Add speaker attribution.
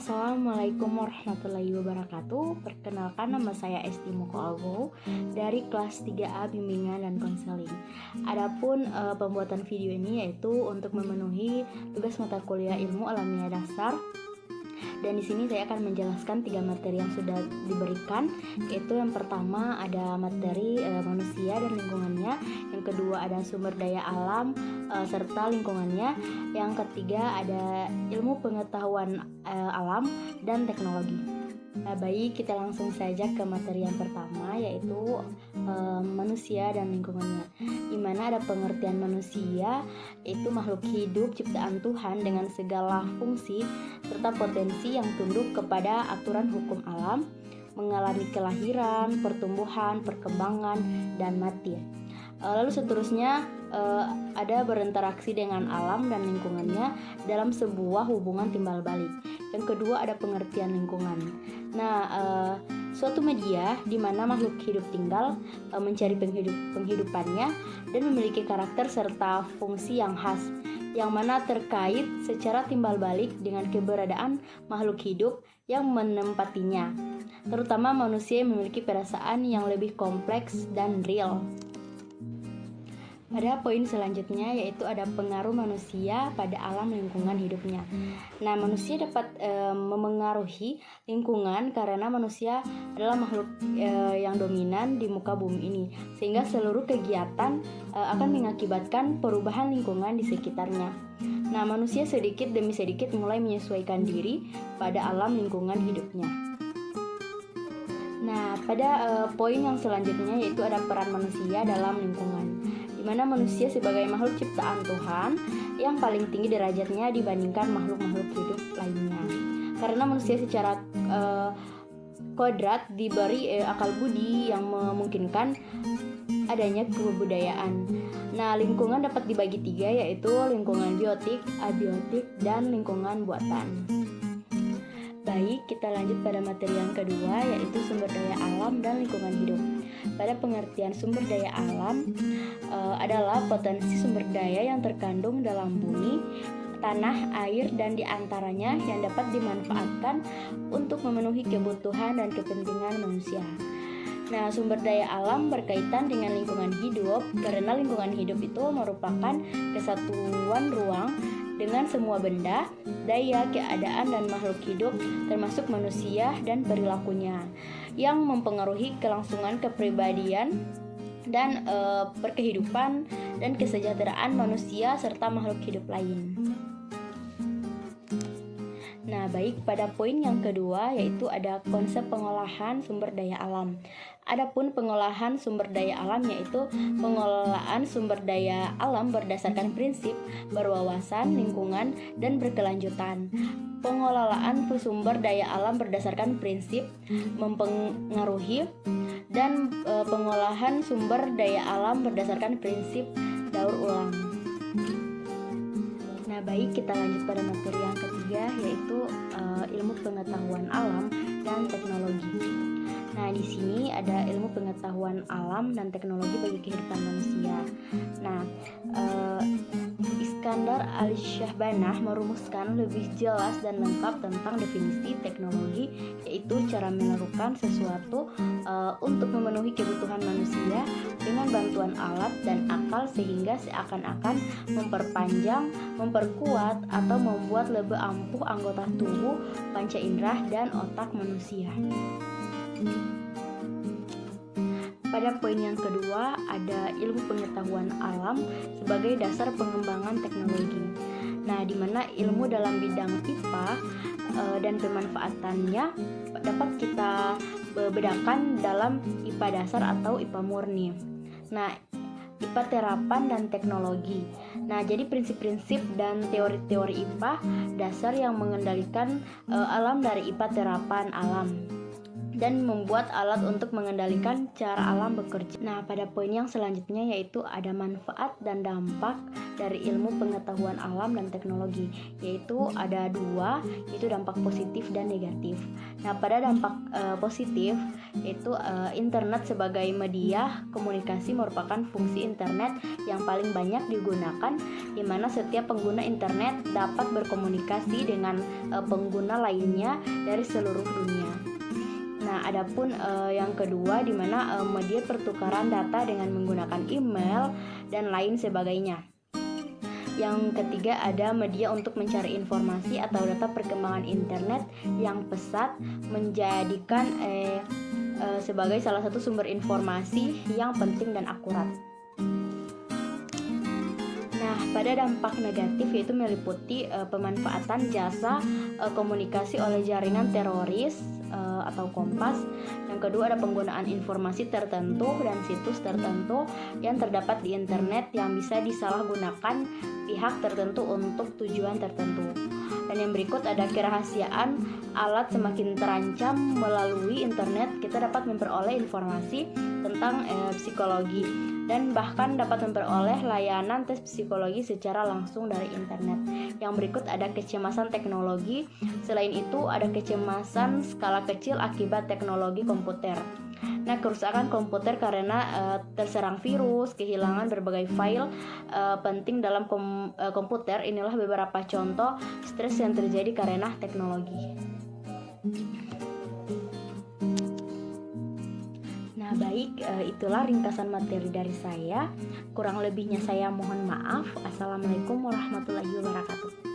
Speaker 1: Assalamualaikum warahmatullahi wabarakatuh. Perkenalkan, nama saya Esti Moko Algo dari kelas 3A Bimbingan dan Konseling. Adapun pembuatan video ini yaitu untuk memenuhi tugas mata kuliah Ilmu Alamiah Dasar. Dan di sini saya akan menjelaskan 3 materi yang sudah diberikan, yaitu yang pertama ada materi manusia dan lingkungannya, yang kedua ada sumber daya alam serta lingkungannya, yang ketiga ada ilmu pengetahuan alam dan teknologi. Nah, baik, kita langsung saja ke materi yang pertama, yaitu manusia dan lingkungannya, di mana ada pengertian manusia, yaitu makhluk hidup ciptaan Tuhan dengan segala fungsi serta potensi yang tunduk kepada aturan hukum alam, mengalami kelahiran, pertumbuhan, perkembangan, dan mati. Lalu seterusnya ada berinteraksi dengan alam dan lingkungannya dalam sebuah hubungan timbal balik. Yang kedua ada pengertian lingkungan. Nah, suatu media di mana makhluk hidup tinggal, mencari penghidupannya, dan memiliki karakter serta fungsi yang khas, yang mana terkait secara timbal balik dengan keberadaan makhluk hidup yang menempatinya. Terutama manusia yang memiliki perasaan yang lebih kompleks dan real. Pada poin selanjutnya yaitu ada pengaruh manusia pada alam lingkungan hidupnya. Nah, manusia dapat memengaruhi lingkungan karena manusia adalah makhluk yang dominan di muka bumi ini, sehingga seluruh kegiatan akan mengakibatkan perubahan lingkungan di sekitarnya. Nah, manusia sedikit demi sedikit mulai menyesuaikan diri pada alam lingkungan hidupnya. Nah, pada poin yang selanjutnya yaitu ada peran manusia dalam lingkungan, di mana manusia sebagai makhluk ciptaan Tuhan yang paling tinggi derajatnya dibandingkan makhluk-makhluk hidup lainnya. Karena manusia secara kodrat diberi akal budi yang memungkinkan adanya kebudayaan. Nah, lingkungan dapat dibagi 3, yaitu lingkungan biotik, abiotik, dan lingkungan buatan. Baik, kita lanjut pada materi yang kedua, yaitu sumber daya alam dan lingkungan hidup. Pada pengertian sumber daya alam adalah potensi sumber daya yang terkandung dalam bumi, tanah, air, dan diantaranya yang dapat dimanfaatkan untuk memenuhi kebutuhan dan kepentingan manusia. Nah, sumber daya alam berkaitan dengan lingkungan hidup karena lingkungan hidup itu merupakan kesatuan ruang dengan semua benda, daya, keadaan, dan makhluk hidup termasuk manusia dan perilakunya yang mempengaruhi kelangsungan kepribadian dan perkehidupan dan kesejahteraan manusia serta makhluk hidup lain. Nah, baik, pada poin yang kedua yaitu ada konsep pengolahan sumber daya alam. Adapun pengolahan sumber daya alam yaitu pengelolaan sumber daya alam berdasarkan prinsip berwawasan lingkungan dan berkelanjutan. Pengelolaan sumber daya alam berdasarkan prinsip mempengaruhi dan pengolahan sumber daya alam berdasarkan prinsip daur ulang. Nah, baik, kita lanjut pada materi yang ketiga yaitu ilmu pengetahuan alam dan teknologi. Nah, di sini ada ilmu pengetahuan alam dan teknologi bagi kehidupan manusia. Nah, Iskandar Al-Syahbanah merumuskan lebih jelas dan lengkap tentang definisi teknologi, yaitu cara melakukan sesuatu untuk memenuhi kebutuhan manusia dengan bantuan alat dan akal sehingga seakan-akan memperpanjang, memperkuat, atau membuat lebih ampuh anggota tubuh, panca indera, dan otak manusia. Pada poin yang kedua ada ilmu pengetahuan alam sebagai dasar pengembangan teknologi. Nah, di mana ilmu dalam bidang IPA dan pemanfaatannya dapat kita bedakan dalam IPA dasar atau IPA murni. Nah, IPA terapan dan teknologi. Nah, jadi prinsip-prinsip dan teori-teori IPA dasar yang mengendalikan alam dari IPA terapan alam. dan membuat alat untuk mengendalikan cara alam bekerja. Nah, pada poin yang selanjutnya yaitu ada manfaat dan dampak dari ilmu pengetahuan alam dan teknologi, yaitu ada dua, yaitu dampak positif dan negatif. Nah, pada dampak positif yaitu internet sebagai media komunikasi merupakan fungsi internet yang paling banyak digunakan, di mana setiap pengguna internet dapat berkomunikasi dengan pengguna lainnya dari seluruh dunia. Nah, adapun yang kedua di mana media pertukaran data dengan menggunakan email dan lain sebagainya. Yang ketiga ada media untuk mencari informasi atau data perkembangan internet yang pesat, menjadikan sebagai salah satu sumber informasi yang penting dan akurat. Nah, pada dampak negatif yaitu meliputi pemanfaatan jasa komunikasi oleh jaringan teroris atau Kompas. Yang kedua ada penggunaan informasi tertentu dan situs tertentu yang terdapat di internet yang bisa disalahgunakan pihak tertentu untuk tujuan tertentu. Dan yang berikut ada kerahasiaan alat semakin terancam melalui internet. Kita dapat memperoleh informasi tentang psikologi dan bahkan dapat memperoleh layanan tes psikologi secara langsung dari internet. Yang berikut ada kecemasan teknologi. Selain itu ada kecemasan skala kecil akibat teknologi komputer. Nah, kerusakan komputer karena terserang virus, kehilangan berbagai file penting dalam komputer. Inilah beberapa contoh stres yang terjadi karena teknologi. Nah, baik, itulah ringkasan materi dari saya. Kurang lebihnya saya mohon maaf. Assalamualaikum warahmatullahi wabarakatuh.